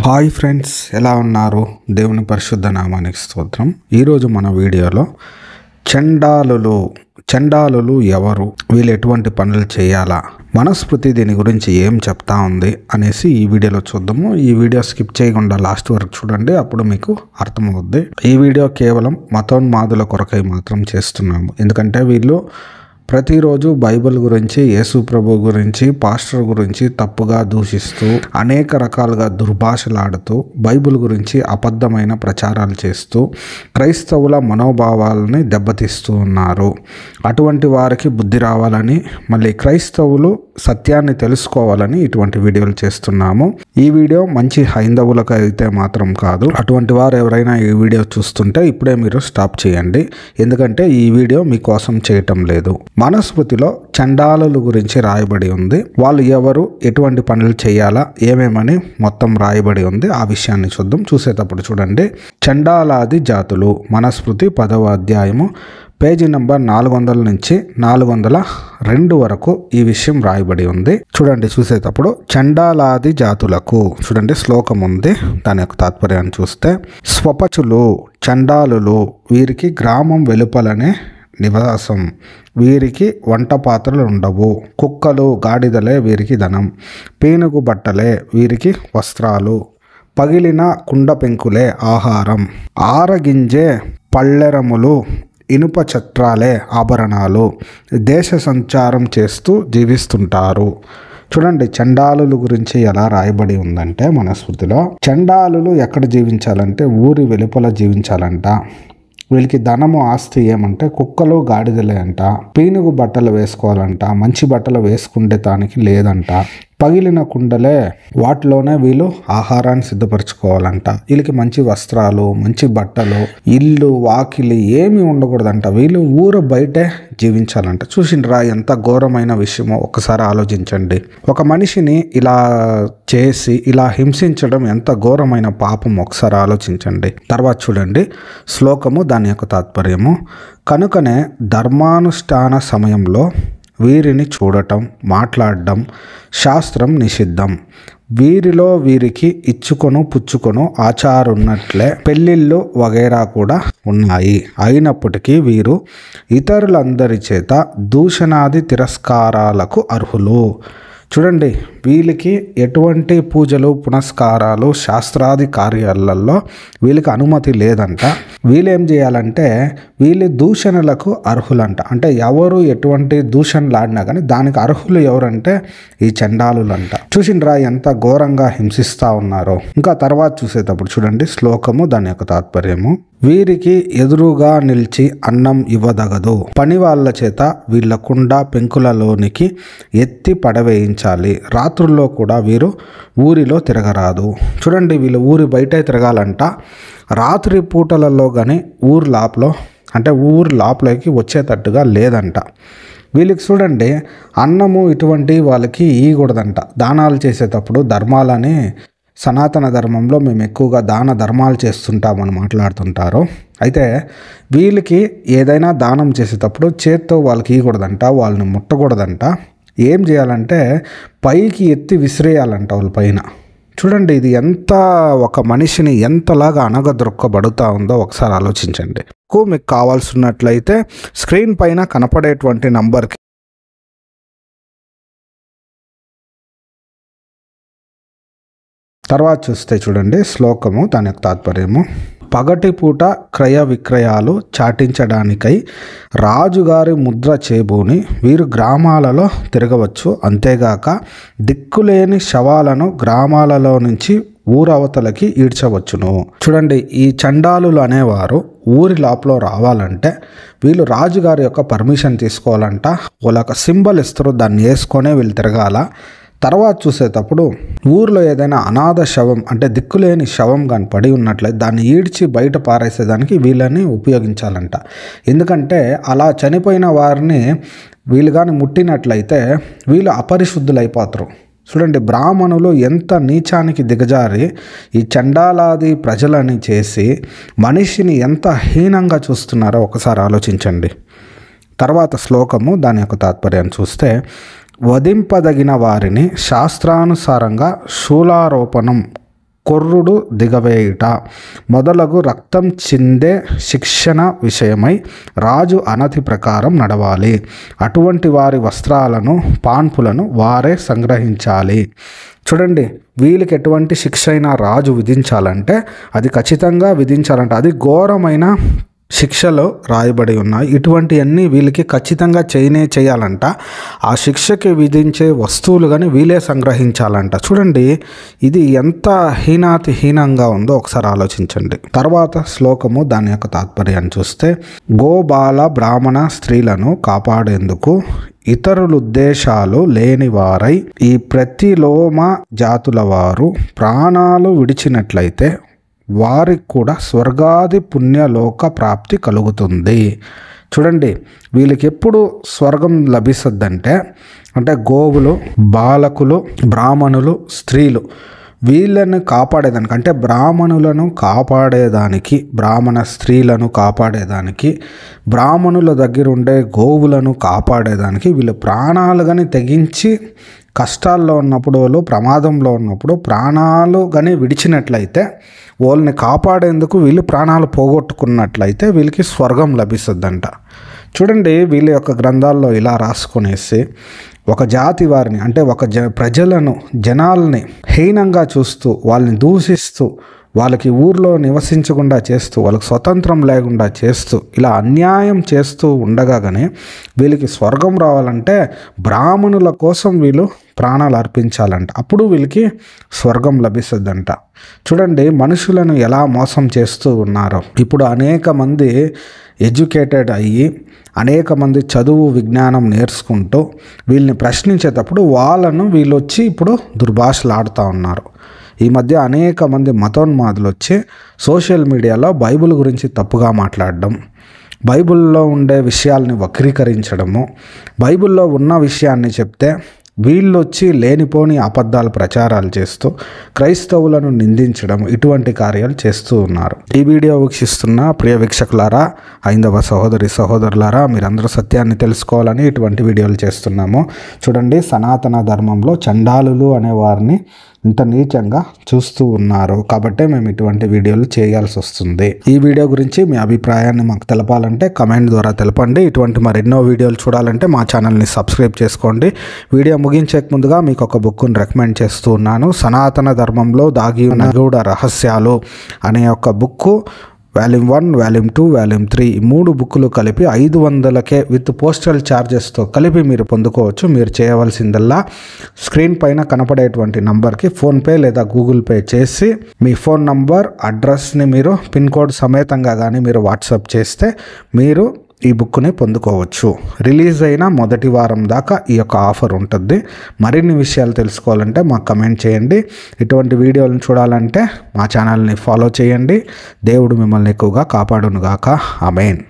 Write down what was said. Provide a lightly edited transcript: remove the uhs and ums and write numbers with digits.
Hi friends, ఎలా ఉన్నారు? దేవుని పరిశుద్ధ నామానికి స్తోత్రం. ఈరోజు మన వీడియోలో చండాలులు ఎవరు, వీళ్ళు ఎటువంటి పనులు చేయాలా, మనస్మృతి దీని గురించి ఏం చెప్తా ఉంది అనేసి ఈ వీడియోలో చూద్దాము. ఈ వీడియో స్కిప్ చేయకుండా లాస్ట్ వరకు చూడండి, అప్పుడు మీకు అర్థమవుద్ది. ఈ వీడియో కేవలం మతోన్మాదుల కొరకై మాత్రం చేస్తున్నాము, ఎందుకంటే వీళ్ళు ప్రతిరోజు బైబిల్ గురించి, యేసు ప్రభు గురించి, పాస్టర్ గురించి తప్పుగా దూషిస్తూ, అనేక రకాలుగా దుర్భాషలాడుతూ, బైబిల్ గురించి అబద్ధమైన ప్రచారాలు చేస్తూ క్రైస్తవుల మనోభావాలని దెబ్బతీస్తూ ఉన్నారు. అటువంటి వారికి బుద్ధి రావాలని, మళ్ళీ క్రైస్తవులు సత్యాన్ని తెలుసుకోవాలని ఇటువంటి వీడియోలు చేస్తున్నాము. ఈ వీడియో మంచి హైందవులకు అయితే మాత్రం కాదు. అటువంటి వారు ఎవరైనా ఈ వీడియో చూస్తుంటే ఇప్పుడే మీరు స్టాప్ చేయండి, ఎందుకంటే ఈ వీడియో మీకోసం చేయటం లేదు. మనుస్మృతిలో చండాలుల గురించి రాయబడి ఉంది. వాళ్ళు ఎవరు, ఎటువంటి పనులు చేయాలా, ఏమేమని మొత్తం రాయబడి ఉంది. ఆ విషయాన్ని చూద్దాం. చూసేటప్పుడు చూడండి, చండాలాది జాతులు, మనుస్మృతి 10వ అధ్యాయము పేజీ నంబర్ 400 నుంచి 402 వరకు ఈ విషయం రాయబడి ఉంది. చూడండి, చూసేటప్పుడు చండాలాది జాతులకు, చూడండి శ్లోకం ఉంది, దాని యొక్క తాత్పర్యాన్ని చూస్తే, స్వపచులు, చండాలులు, వీరికి గ్రామం వెలుపలనే నివాసం, వీరికి వంట పాత్రలు ఉండవు, కుక్కలు గాడిదలే వీరికి ధనం, పీనుగు బట్టలే వీరికి వస్త్రాలు, పగిలిన కుండ పెంకులే ఆహారం, ఆరగింజే పళ్ళెరములు, ఇనుప చట్రాలే ఆభరణాలు, దేశ సంచారం చేస్తూ జీవిస్తుంటారు. చూడండి, చండాలుల గురించి ఎలా రాయబడి ఉందంటే మనుస్మృతిలో, చండాలులు ఎక్కడ జీవించాలంటే ఊరి వెలుపల జీవించాలంట. వీళ్ళకి ధనము, ఆస్తి ఏమంటే కుక్కలు గాడిదలే అంట. పీనుగు బట్టలు వేసుకోవాలంట, మంచి బట్టలు వేసుకుంటే దానికి లేదంట. పగిలిన కుండలే, వాటిలోనే వీళ్ళు ఆహారాన్ని సిద్ధపరచుకోవాలంట. వీళ్ళకి మంచి వస్త్రాలు, మంచి బట్టలు, ఇల్లు, వాకిలి ఏమీ ఉండకూడదంట. వీళ్ళు ఊరు బయటే జీవించాలంట. చూసిండ్రా ఎంత ఘోరమైన విషయమో ఒకసారి ఆలోచించండి. ఒక మనిషిని ఇలా చేసి ఇలా హింసించడం ఎంత ఘోరమైన పాపం ఒకసారి ఆలోచించండి. తర్వాత చూడండి శ్లోకము, దాని యొక్క తాత్పర్యము, కనుకనే ధర్మానుష్ఠాన సమయంలో వీరిని చూడటం, మాట్లాడడం శాస్త్రం నిషిద్ధం. వీరిలో వీరికి ఇచ్చుకొను పుచ్చుకొను ఆచారున్నట్లే పెళ్ళిళ్ళు వగైరా కూడా ఉన్నాయి. అయినప్పటికీ వీరు ఇతరులందరి చేత దూషణాది తిరస్కారాలకు అర్హులు. చూడండి, వీళ్ళకి ఎటువంటి పూజలు, పునస్కారాలు, శాస్త్రాది కార్యాలలో వీళ్ళకి అనుమతి లేదంట. వీళ్ళేం చేయాలంటే వీళ్ళు దూషణలకు అర్హులంట. అంటే ఎవరు ఎటువంటి దూషణలు ఆడినా కానీ దానికి అర్హులు ఎవరంటే ఈ చండాలులంట. చూసిండ్రా ఎంత ఘోరంగా హింసిస్తూ ఉన్నారో. ఇంకా తర్వాత చూసేటప్పుడు చూడండి శ్లోకము, దాని యొక్క తాత్పర్యము, వీరికి ఎదురుగా నిలిచి అన్నం ఇవ్వదగదు, పని వాళ్ళ చేత వీళ్ళ కుండ పెంకులలోనికి ఎత్తి పడవేయించాలి, రాత్రుల్లో కూడా వీరు ఊరిలో తిరగరాదు. చూడండి, వీళ్ళు ఊరి బయటే తిరగాలంట. రాత్రి పూటలలో కానీ ఊరు లోపలికి వచ్చేటట్టుగా లేదంట. వీళ్ళకి చూడండి అన్నము ఇటువంటి వాళ్ళకి ఇవ్వకూడదంట. దానాలు చేసేటప్పుడు ధర్మాలని, సనాతన ధర్మంలో మేము ఎక్కువగా దాన ధర్మాలు చేస్తుంటామని మాట్లాడుతుంటారు. అయితే వీళ్ళకి ఏదైనా దానం చేసేటప్పుడు చేత్తో వాళ్ళకి ఇవ్వకూడదంట, వాళ్ళని ముట్టకూడదంట. ఏం చేయాలంటే పైకి ఎత్తి విసిరేయాలంట వాళ్ళ పైన. చూడండి, ఇది ఎంత ఒక మనిషిని ఎంతలాగా అణగద్రొక్కబడుతూ ఉందో ఒకసారి ఆలోచించండి. మీకు కావాల్సినట్లయితే స్క్రీన్ పైన కనపడేటువంటి నంబర్కి తర్వాత చూస్తే చూడండి శ్లోకము, దాని యొక్క తాత్పర్యము, పగటిపూట క్రయ విక్రయాలు చాటించడానికై రాజుగారి ముద్ర చేబూని వీరు గ్రామాలలో తిరగవచ్చు. అంతేగాక దిక్కులేని శవాలను గ్రామాలలో నుంచి ఊరవతలకి ఈడ్చవచ్చును. చూడండి, ఈ చండాలులు అనేవారు ఊరి లోపల రావాలంటే వీళ్ళు రాజుగారి యొక్క పర్మిషన్ తీసుకోవాలంట. వాళ్ళ ఒక సింబల్ ఇస్తారు, దాన్ని వేసుకొనే వీళ్ళు తిరగాల. తర్వాత చూసేటప్పుడు ఊర్లో ఏదైనా అనాథ శవం, అంటే దిక్కులేని శవం కానీ పడి ఉన్నట్లయితే దాన్ని ఈడ్చి బయట పారేసేదానికి వీళ్ళని ఉపయోగించాలంట. ఎందుకంటే అలా చనిపోయిన వారిని వీళ్ళు కానీ ముట్టినట్లయితే వీళ్ళు అపరిశుద్ధులైపోతారు. చూడండి, బ్రాహ్మణులు ఎంత నీచానికి దిగజారి ఈ చండాలాది ప్రజలని చేసి మనిషిని ఎంత హీనంగా చూస్తున్నారో ఒకసారి ఆలోచించండి. తర్వాత శ్లోకము, దాని యొక్క తాత్పర్యాన్ని చూస్తే, వధింపదగిన వారిని శాస్త్రానుసారంగా శూలారోపణం కొర్రుడు దిగవేయుట మొదలగు రక్తం చిందే శిక్షణ విషయమై రాజు అనతి ప్రకారం నడవాలి. అటువంటి వారి వస్త్రాలను పాన్పులను వారే సంగ్రహించాలి. చూడండి, వీళ్ళకి ఎటువంటి శిక్ష అయినా రాజు విధించాలంటే అది ఖచ్చితంగా విధించాలంటే అది ఘోరమైన శిక్షలో రాయబడి ఉన్నాయి. ఇటువంటివన్నీ వీళ్ళకి ఖచ్చితంగా చేయాలంట. ఆ శిక్షకి విధించే వస్తువులు కానీ వీళ్ళే సంగ్రహించాలంట. చూడండి, ఇది ఎంత హీనంగా ఉందో ఒకసారి ఆలోచించండి. తర్వాత శ్లోకము దాని యొక్క తాత్పర్యాన్ని చూస్తే, గోబాల బ్రాహ్మణ స్త్రీలను కాపాడేందుకు ఇతరుల ఉద్దేశాలు లేనివారై ఈ ప్రతిలోమ జాతుల వారు ప్రాణాలు విడిచినట్లయితే వారికి కూడా స్వర్గాది పుణ్యలోక ప్రాప్తి కలుగుతుంది. చూడండి, వీళ్ళకి ఎప్పుడు స్వర్గం లభిస్తుందంటే అంటే గోవులు, బాలకులు, బ్రాహ్మణులు, స్త్రీలు వీళ్ళని కాపాడేదానికి అంటే బ్రాహ్మణులను కాపాడేదానికి, బ్రాహ్మణ స్త్రీలను కాపాడేదానికి, బ్రాహ్మణుల దగ్గర ఉండే గోవులను కాపాడేదానికి వీళ్ళు ప్రాణాలు కానీ తెగించి కష్టాల్లో ఉన్నప్పుడు, వాళ్ళు ప్రమాదంలో ఉన్నప్పుడు ప్రాణాలు కానీ విడిచినట్లయితే, వాళ్ళని కాపాడేందుకు వీళ్ళు ప్రాణాలు పోగొట్టుకున్నట్లయితే వీళ్ళకి స్వర్గం లభిస్తుందంట. చూడండి, వీళ్ళ యొక్క గ్రంథాల్లో ఇలా రాసుకునేసి ఒక జాతి వారిని అంటే ఒక ప్రజలను, జనాల్ని హీనంగా చూస్తూ, వాళ్ళని దూషిస్తూ, వాళ్ళకి ఊర్లో నివసించకుండా చేస్తూ, వాళ్ళకి స్వతంత్రం లేకుండా చేస్తూ, ఇలా అన్యాయం చేస్తూ ఉండగా కానీ వీళ్ళకి స్వర్గం రావాలంటే బ్రాహ్మణుల కోసం వీళ్ళు ప్రాణాలు అర్పించాలంట. అప్పుడు వీళ్ళకి స్వర్గం లభిస్తుందంట. చూడండి, మనుషులను ఎలా మోసం చేస్తూ ఉన్నారో. ఇప్పుడు అనేక మంది ఎడ్యుకేటెడ్ అయ్యి అనేక మంది చదువు విజ్ఞానం నేర్చుకుంటూ వీళ్ళని ప్రశ్నించేటప్పుడు వీళ్ళు వచ్చి ఇప్పుడు దుర్భాషలు ఆడుతూ ఉన్నారు. ఈ మధ్య అనేక మంది మతోన్మాదులు వచ్చి సోషల్ మీడియాలో బైబిల్ గురించి తప్పుగా మాట్లాడడం, బైబిల్లో ఉండే విషయాల్ని వక్రీకరించడము, బైబిల్లో ఉన్న విషయాన్ని చెప్తే వీళ్ళు వచ్చి లేనిపోని అబద్ధాలు ప్రచారాలు చేస్తూ క్రైస్తవులను నిందించడం, ఇటువంటి కార్యాలు చేస్తూ ఉన్నారు. ఈ వీడియో వీక్షిస్తున్న ప్రియ వీక్షకులారా, హైందవ సహోదరులారా, మీరందరూ సత్యాన్ని తెలుసుకోవాలని ఇటువంటి వీడియోలు చేస్తున్నాము. చూడండి, సనాతన ధర్మంలో చండాలులు అనే వారిని ఇంత నీచంగా చూస్తూ ఉన్నారు. కాబట్టే మేము ఇటువంటి వీడియోలు చేయాల్సి వస్తుంది. ఈ వీడియో గురించి మీ అభిప్రాయాన్ని మాకు తెలపాలంటే కమెంట్ ద్వారా తెలపండి. ఇటువంటి మరెన్నో వీడియోలు చూడాలంటే మా ఛానల్ని సబ్స్క్రైబ్ చేసుకోండి. వీడియో ముగించే ముందుగా మీకు ఒక బుక్ను రికమెండ్ చేస్తూ ఉన్నాను. సనాతన ధర్మంలో దాగి ఉన్న నిగూఢ రహస్యాలు అనే ఒక బుక్కు వాల్యూమ్ 1, వాల్యూమ్ 2, వాల్యూమ్ 3 ఈ 3 బుక్కులు కలిపి 500కే విత్ పోస్టల్ ఛార్జెస్తో కలిపి మీరు పొందుకోవచ్చు. మీరు చేయవలసిందల్లా స్క్రీన్ పైన కనపడేటువంటి నంబర్కి ఫోన్పే లేదా గూగుల్ పే చేసి మీ ఫోన్ నంబర్, అడ్రస్ని మీరు పిన్ కోడ్ సమేతంగా కానీ మీరు వాట్సాప్ చేస్తే మీరు ఈ బుక్ని పొందుకోవచ్చు. రిలీజ్ అయిన మొదటి వారం దాకా ఈ యొక్క ఆఫర్ ఉంటుంది. మరిన్ని విషయాలు తెలుసుకోవాలంటే మాకు కమెంట్ చేయండి. ఇటువంటి వీడియోలను చూడాలంటే మా ఛానల్ని ఫాలో చేయండి. దేవుడు మిమ్మల్ని ఎక్కువగా కాపాడునుగాక. ఆమేన్.